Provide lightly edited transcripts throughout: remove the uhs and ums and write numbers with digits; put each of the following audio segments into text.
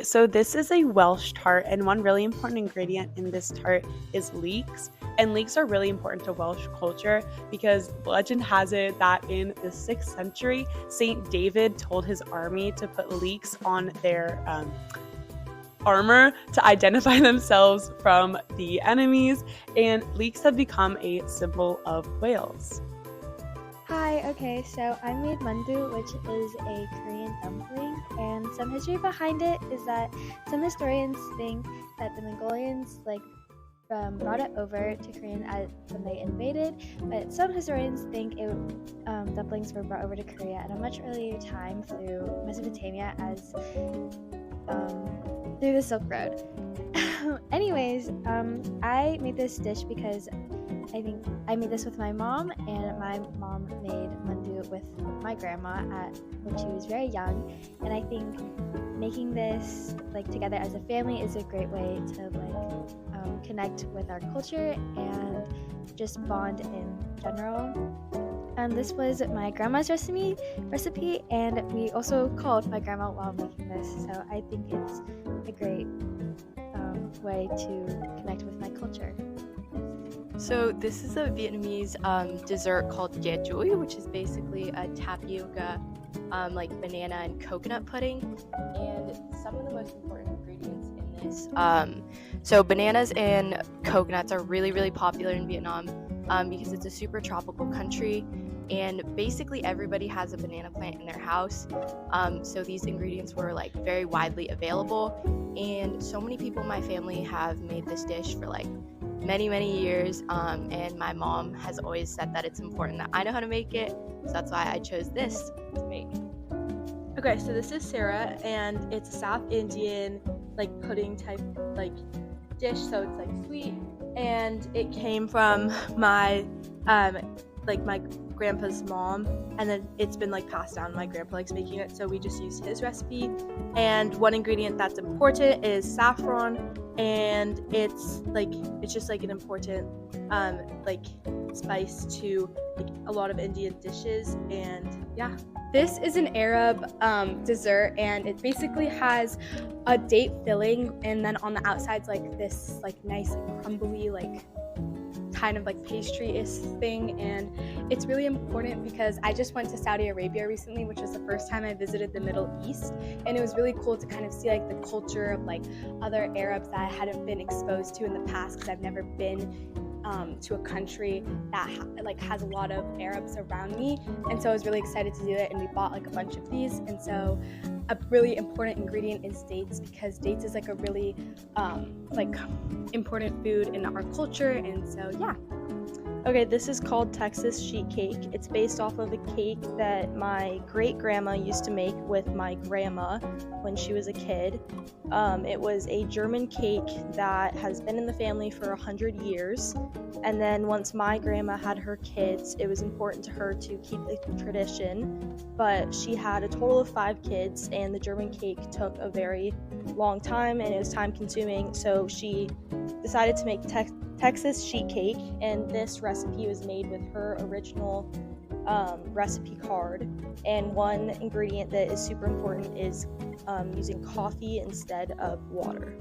so this is a Welsh tart, and one really important ingredient in this tart is leeks. And leeks are really important to Welsh culture because legend has it that in the 6th century, Saint David told his army to put leeks on their armor to identify themselves from the enemies, and leeks have become a symbol of Wales. Hi, okay, so I made mandu, which is a Korean dumpling, and some history behind it is that some historians think that the Mongolians brought it over to Korean when they invaded, but some historians think dumplings were brought over to Korea at a much earlier time through Mesopotamia as through the Silk Road. Anyways, I made this dish because I think I made this with my mom, and my mom made mandu with my grandma when she was very young, and I think making this together as a family is a great way to connect with our culture and just bond in general. And this was my grandma's recipe, and we also called my grandma while making this, so I think it's a great way to connect with my culture. So this is a Vietnamese dessert called dê chuối, which is basically a tapioca, banana and coconut pudding. And some of the most important ingredients in this, so bananas and coconuts are really, really popular in Vietnam because it's a super tropical country. And basically everybody has a banana plant in their house. So these ingredients were very widely available. And so many people in my family have made this dish for many, many years, and my mom has always said that it's important that I know how to make it, so that's why I chose this to make. Okay, so this is Sarah, and it's a South Indian pudding type dish, so it's sweet, and it came from my my grandpa's mom, and then it's been passed down. My grandpa likes making it, so we just used his recipe. And one ingredient that's important is saffron, and it's just an important spice to a lot of Indian dishes. And yeah, this is an Arab dessert, and it basically has a date filling, and then on the outside's this nice crumbly kind of pastry-ish thing. And it's really important because I just went to Saudi Arabia recently, which was the first time I visited the Middle East, and it was really cool to kind of see the culture of other Arabs that I hadn't been exposed to in the past, because I've never been to a country that has a lot of Arabs around me. And so I was really excited to do it, and we bought a bunch of these. And so a really important ingredient is dates, because dates is a really important food in our culture. And so yeah. Okay, this is called Texas sheet cake. It's based off of a cake that my great-grandma used to make with my grandma when she was a kid. It was a German cake that has been in the family for 100 years. And then once my grandma had her kids, it was important to her to keep the tradition. But she had a total of 5 kids, and the German cake took a very long time, and it was time-consuming. So she decided to make Texas sheet cake, and this recipe was made with her original recipe card. And one ingredient that is super important is using coffee instead of water.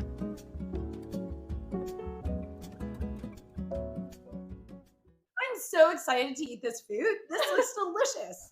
I'm so excited to eat this food. This looks delicious.